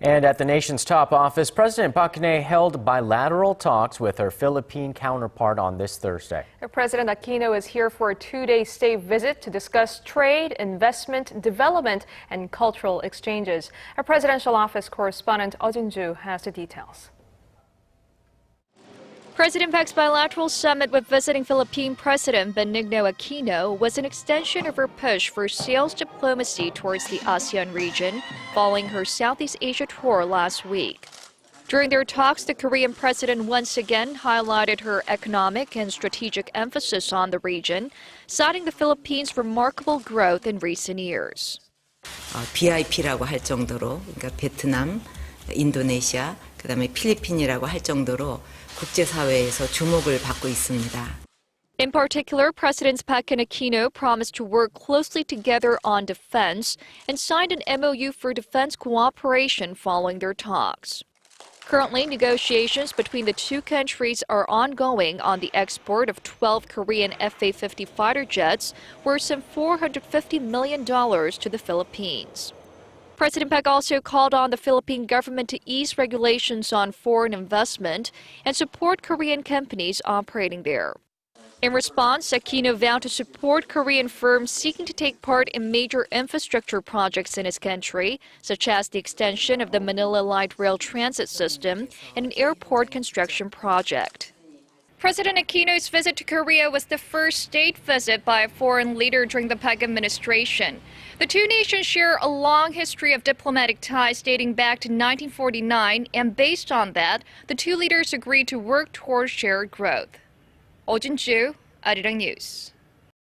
And at the nation's top office, President Park Geun-hye held bilateral talks with her Philippine counterpart on this Thursday. President Aquino is here for a two-day state visit to discuss trade, investment, development, and cultural exchanges. Our presidential office correspondent Oh Jin-ju has the details. President Park's bilateral summit with visiting Philippine President Benigno Aquino was an extension of her push for sales diplomacy towards the ASEAN region following her Southeast Asia tour last week. During their talks, the Korean president once again highlighted her economic and strategic emphasis on the region, citing the Philippines' remarkable growth in recent years. BIP라고 할 정도로, 그러니까 베트남, 인도네시아, 그다음에 필리핀이라고 할 정도로 국제사회에서 주목을 받고 있습니다. In particular, Presidents Park and Aquino promised to work closely together on defense and signed an MOU for defense cooperation following their talks. Currently, negotiations between the two countries are ongoing on the export of 12 Korean F-A-50 fighter jets worth some $450 million to the Philippines. President Park also called on the Philippine government to ease regulations on foreign investment and support Korean companies operating there. In response, Aquino vowed to support Korean firms seeking to take part in major infrastructure projects in his country, such as the extension of the Manila Light Rail Transit System and an airport construction project. President Aquino's visit to Korea was the first state visit by a foreign leader during the Park administration. The two nations share a long history of diplomatic ties dating back to 1949, and based on that, the two leaders agreed to work towards shared growth. Oh Jin-ju, Arirang News.